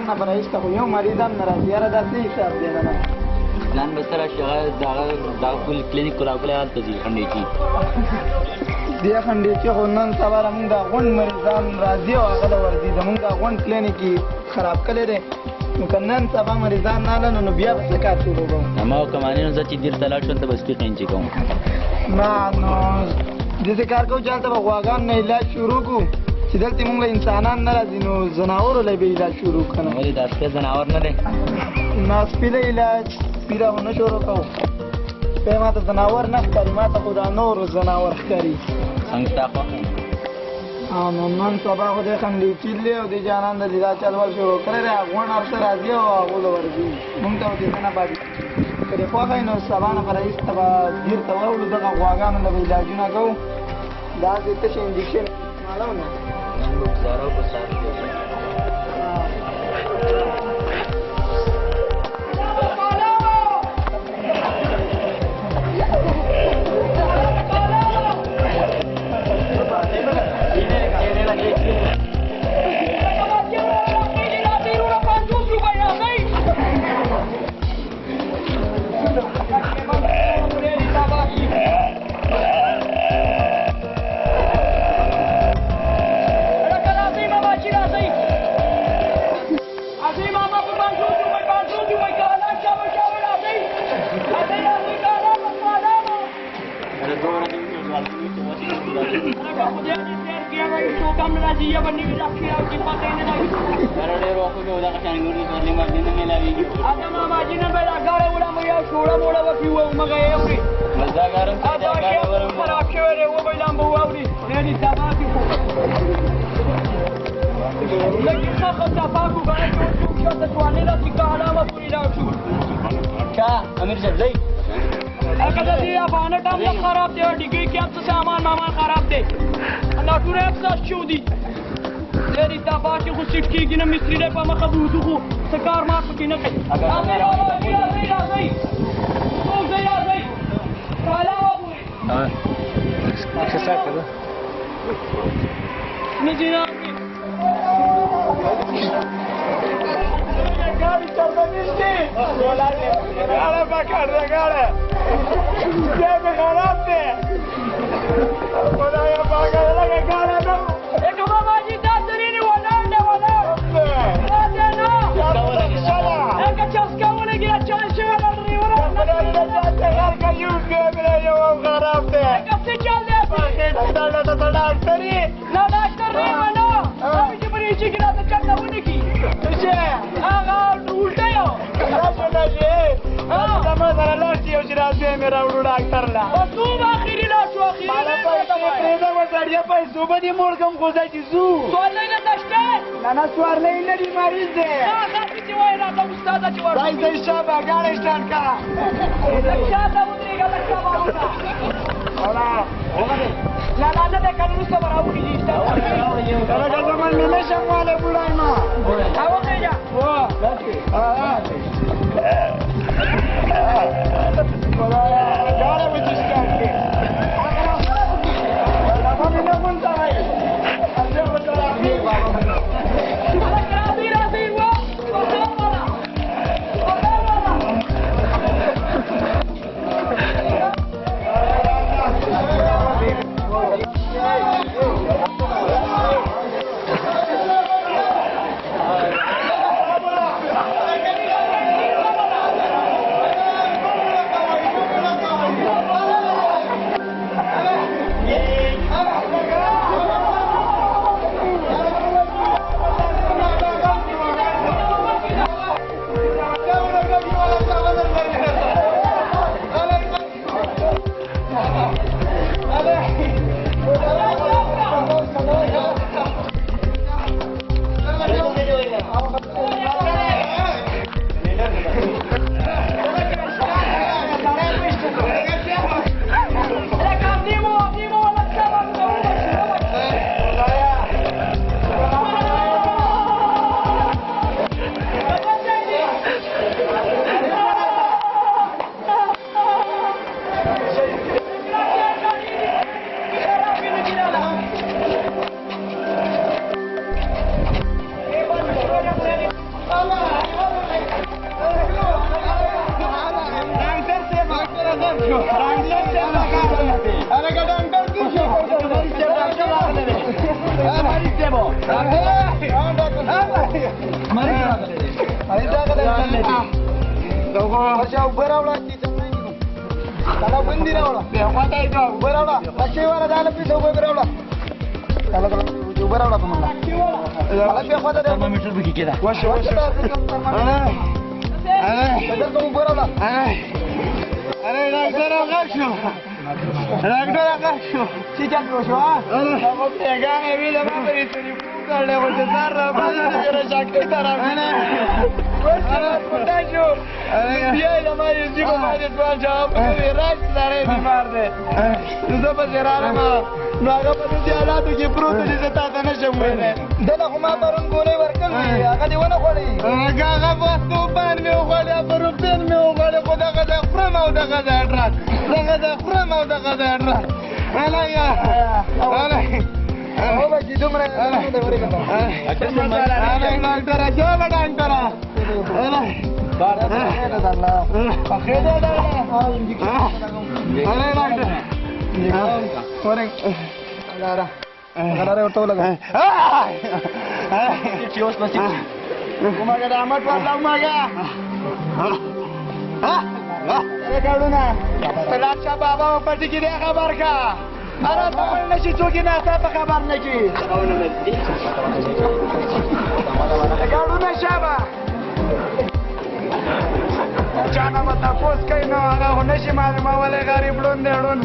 ځان نه برایسته خو یو مریض هم نه راځي یاره دا څه حساب دی نه ځان به سره شغه دا کل کلینیک قلاقلی هلته ځي خنډېچي دې خنډېچي خو نن سبا زمونږ دا غونډ مریضان راځي او هغه له ورځي زمونږ دا غونډ کلینیک یې خراب کړی دی نو که نن سبا مریضان نه نو بیا به څه کار شروع کوم ما وکمانې نو زه چې دیر ته لاړ شم ته به سپي قینچي کوم نه نو داسې کار کوو چې هلته به غواګانو نه علاج شروع کړو چې دلته مونږ له انسانان نه راځي نو ځناورو له به علاج شروع کړو ولې دا سپی ځناور نه دی نه سپي له علاج سپي را ونه شروع کوو سپی ما ته ځناور نه ښکاري ما ته خو دا نورو ځناور ښکاري څنګه ستا خوښ نو نن سبا خو دې خنډېچي دی او دې جانان د لیدا چلول شروع کړی دی غونډ هر څه راځي او هغو له ورځي مونږ ته دې نه پاتې که دې خوښه وي نو سبا نه به رئیس ته به ګیر ته ورولو دغه غواګانو له به علاجونه کوو دا دې تشه انجکشن معلوم نه امیر صاحب ځئ اگر دی افغانه ټام خراب دی ډیګي کې څه سامان مامان خراب دی انا ټول افساس شو دي لري تابا چې خو سټ کېږي نه مستری نه په مخه بوزو خو څه کار ما پکې نه کوي امیر راځي څوک دی راځي والا څه ساته ده نه دی راځي गाड़ी चल रही थी गाड़ी पकड़ दे गाड़ी क्या में खराब थे खुदाया पागल लगे गाड़ी तो एक मामा जी दादरी ने वाला ना ना एक चस्का वाले गिरा चल से वाला ड्राइवर गाड़ी का यूज किया मेरा ये वो खराब थे कैसे चल दे डॉक्टर ना डॉक्टर नहीं मानो अभी जो मरीज की रात चलना होने की तुझे उल्टा हो سره لاړ شي او چې راځې مې راوړو ډاکټر له ځو به اخري لاړ شو اخري پرېږده به سړیه پیسو به دې موړ کړم خو ځه چې ځو سوارلی نه ته شته نه سوارلی نه دي مریض دی داسې چې وایي راته استاده چې ځای ځای شابه ګاډی سټارټ کړه شاته ودرېږه لږ شابه وکړه نه نه دی که وروسته به راوړي دي لکه زمان مې نه شم والی بوډای ما وخېږه ګاډی به چې سټارټ کړي ډبه مې نه ونځوئ مریض دی بو مریض راغلی اچھا اوبه راوړه چې کله بندي راوړه بیا خواته یې کړه اوبه راوړه بچې والا دا لپې د اوبه راوړه کله اوبه راوړه په منډه بیا خواته ترمامیټر به کې کېده وشه دلته اوبه راوړه اره ډاکټر هغه شو چې چل شو هغه پیغام یې ویل ما پرې ټلیفون کړل او چې سر را باندې سره شاکې ته راغله پتا شو بیا یې ما یې چې کومه دې سوال جواب کړی راځ سره بیمار دی زه به زراره ما نو هغه په دې حالاتو کې پروت دی زه تا ته نشم ویلی دله خو ما پرون ګولۍ ورکړې هغه دې ونه خوړې هغه په توپان مې وخوړې په روغتون مې وخوړې خو دغه د خورم او دغه د اډرس دغه د خورم او دغه د اډرس هلیا او بچې دومره دې ورکړه ډاکټره جوړه ډاکټره بابا پټی کې دی خبر کا اره ته نشي څوک نه تاسو خبر نه کی ګاډونه شابه چانا به تپوس کوي نو هغه خو نشي معلومولی غریب ړوند دی ړوند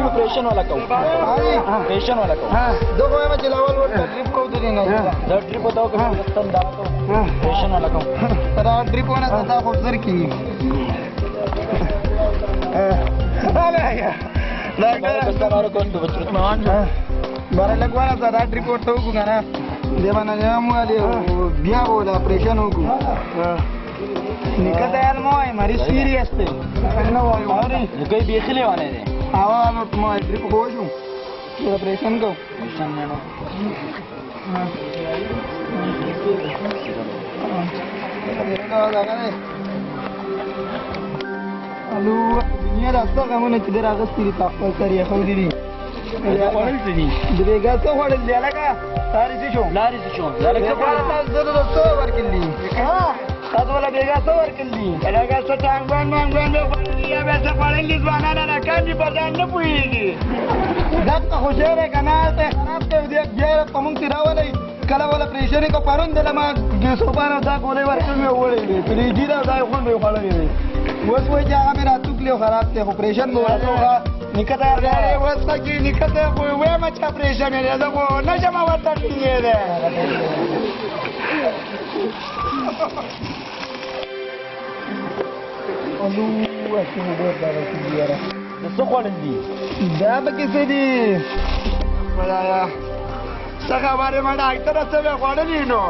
ऑपरेशन वाला कहूँ ऑपरेशन वाला कहूँ दो मैं चलावल वो ड्रिप को दे देना द ड्रिप बताओ कि तन दावा तो ऑपरेशन वाला कहूँ तेरा ड्रिप होना था आप ऑब्जर्व की अरे यार डॉक्टर कस्टमर को तो बच्चों मान बारे लगवाना था ड्रिप तो को ना देवाना जाम वाले बिया बोला ऑपरेशन हो को निकल यार मोय मारी सीरियस थे ना वो अरे कोई बेचले वाले थे आवा नो तुम ड्रिप हो जो ऑपरेशन को ऑपरेशन में नो अलू दुनिया रास्ता का मैंने किधर आगस की ताकत करी खौदी दी दरेगा तो वाले लेला का लारी से शो लारी से तो वर किल्ली हां साथ वाला देगा तो वर किल्ली लगा तो टांगवान में या वैसे पढ़ेंगे बनाना ना कानी बजान न पुईगी दत खुशेरे कनाल ते खराब के दिया गेर पमंग तिरावले कला वाला प्रेशर को पारून दिला मा सोपान दा कोले वर में ओळे तुरी जीरा दा कोण बे खाले वस वो जगह मेरा तुकले खराब थे ऑपरेशन में होगा निकट आ गए वस की निकट है कोई वे मचा ऑपरेशन है तो वो न जमा वता नहीं है अलू ऐसे बहुत बड़ा दिया है तो कौन दी दाब किसे दी बताया सगा बारे में डॉक्टर से मैं कौन दी नो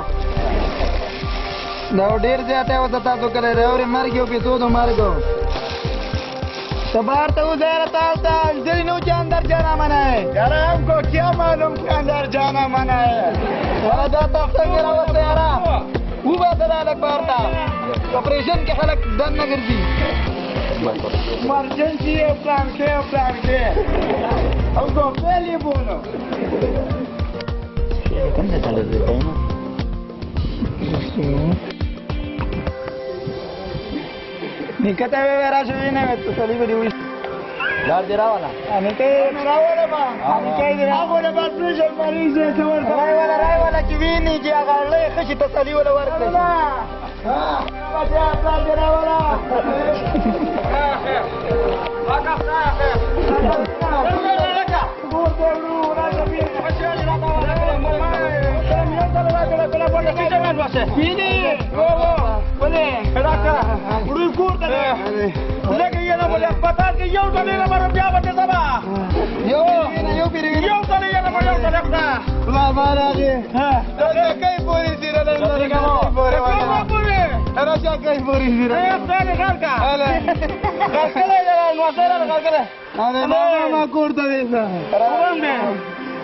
ना डेर जाता है वो तता तो करे रे और मर गयो पे तो मार गयो सबार तो उधर तालता जरीनो के अंदर जाना मना है यार हमको क्या मालूम के अंदर जाना मना है वाला जाता से मेरा वो तेरा وبعد ذلك بارتا اپریشن کې خلک دن نه ګرځي emergency plan کې او کو پهلی بولو کنه چلے دیتا ہے نا نکته وی راځي نه ته سړي به وي لار دی راواله ان ته راواله ما ان کې دی راواله بس نشم مریض ته ورته راواله چې ویني چې هغه له خشي تسلی ولا ورته ها راځه پلان دی راواله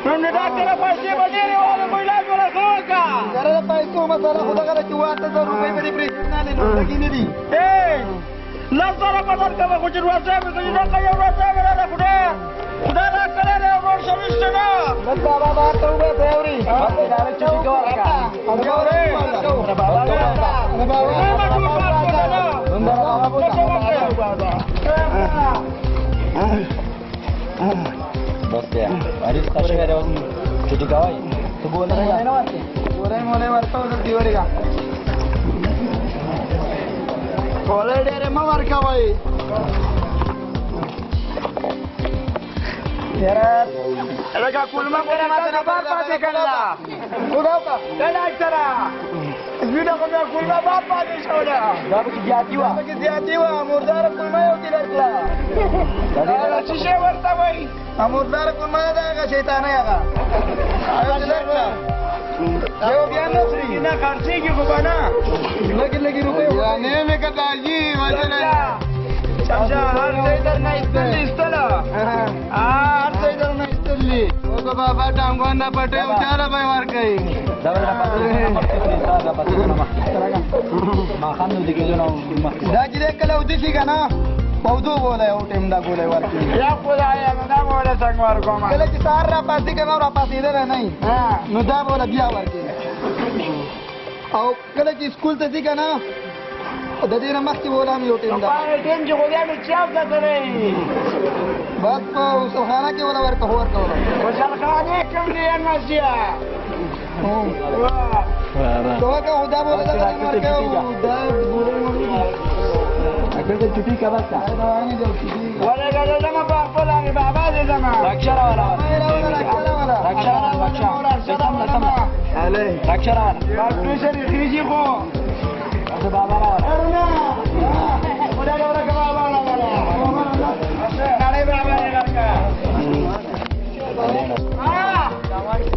From the doctor of our ship, I didn't want to go like a Khorka. There are the two Masala who are going to want to go very briefly. Hey, Lazara Patarka, which was ever the Yaka Rasa, Kudara Kare, or Shamshir Ali. Baba over every. बस यार बारिश का शेर है छुट्टी का भाई तो बोल रहा है ना बोले मोले वर्ता उधर दिवरेगा बोले डेरे में वर्का भाई यार लगा कुलमा करे मात्र बार पाते करला उधर का कल आचरा वीडियो को कुलमा बार पाते छोड़ा जब की जाती हुआ मुर्दार कुलमा होती रखला अरे शीशे वर्ता भाई मुर्दार कुलमा जाएगा शैतान आएगा जो बयान नसरी ना खर्चे की बुबाना लगी रुपए जाने में कताजी वजन समझा हर इधर ना इस्तला हर इधर ना इस्तली वो तो बाबा टांगो ना पटे उचारा भाई मार गई दाजी देख कल उदी थी का ना पौधो बोला है उठे मदा बोले वाली क्या बोला है मदा बोले संगवार को मार कल की सार रापासी का ना रापासी इधर है नहीं हां नुदा बोला दिया वाली और कल की स्कूल से थी का ना ददी ना मस्ती बोला मैं उठे मदा टेन जो हो गया मैं चाप कर रहे बस को सुहाना के वाला वर्क हो वो सरखाने कम दिया नसिया तो का उदा बोला था मार के उदा बोले अगर तो छुट्टी का बात था वाले का जमा बोला नहीं बाबा दे जमा रक्षा वाला अले रक्षा वाला से रिजी को तो बाबा वाला बोला वाला का बाबा वाला नाले बाबा ने का हां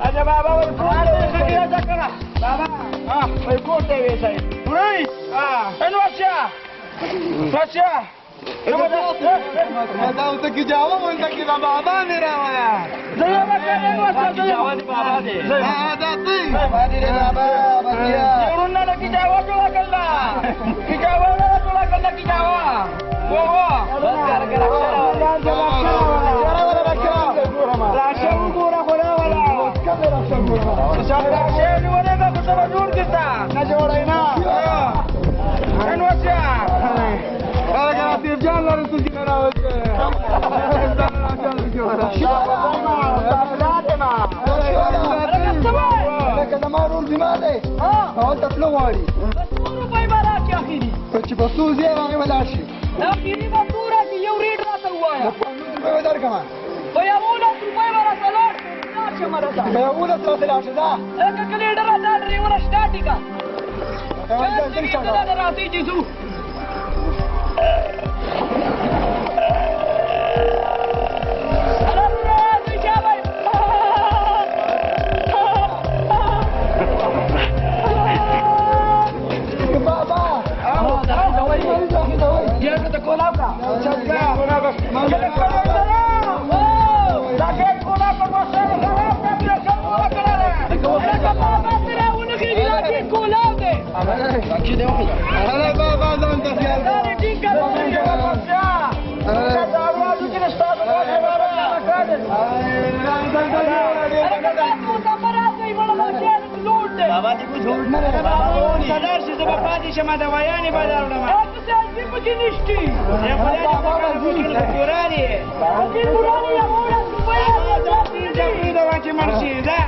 अच्छा बाबा वो फोन से किया चकरा बाबा हां कोई कोटे वैसा है नहीं हां एनवाचा Racha! बताओ तो कि जाओ बोलता कि बाबा मेरा आया जय बाबा जय बाबा दे हां दादी बाबा दे बाबा बतिया उन्ना लगी जाओ टोला कल्ला कि जाओ टोला कल्ला कि जाओ वो बस कर रक्षा पूरा बोला वाला कब रक्षा पूरा सब रक्षा नहीं बनेगा कुछ मजबूर कितना ना जोड़ा ना एनवाचा अगर सिर्फ जान ला रहे तुझे करा होते हैं كذا ما رول بماله ها تطلع واري بصوره باي براك يا اخي كنت بصور زي ما ولا شيء لا اخي بصوره دي يوريد راس الوايا بيودر كمان بيقولوا باي براك سلام ناش مردا بيقولوا تراس العشاء ده اك كليدر ده ولا ستاتيكا ده راسي جيسو هلا بابا ځان ته خیال کوه. بابا دې کو جوړ نه لري بابا صدر شي زما پاتې شمه د ویانې بدل وړم تاسو ځې پکې نشتی یا خدای دې بابا دې ګوراني دې ګوراني یا موږ څه وایو دا دې دا واکه مرشي دا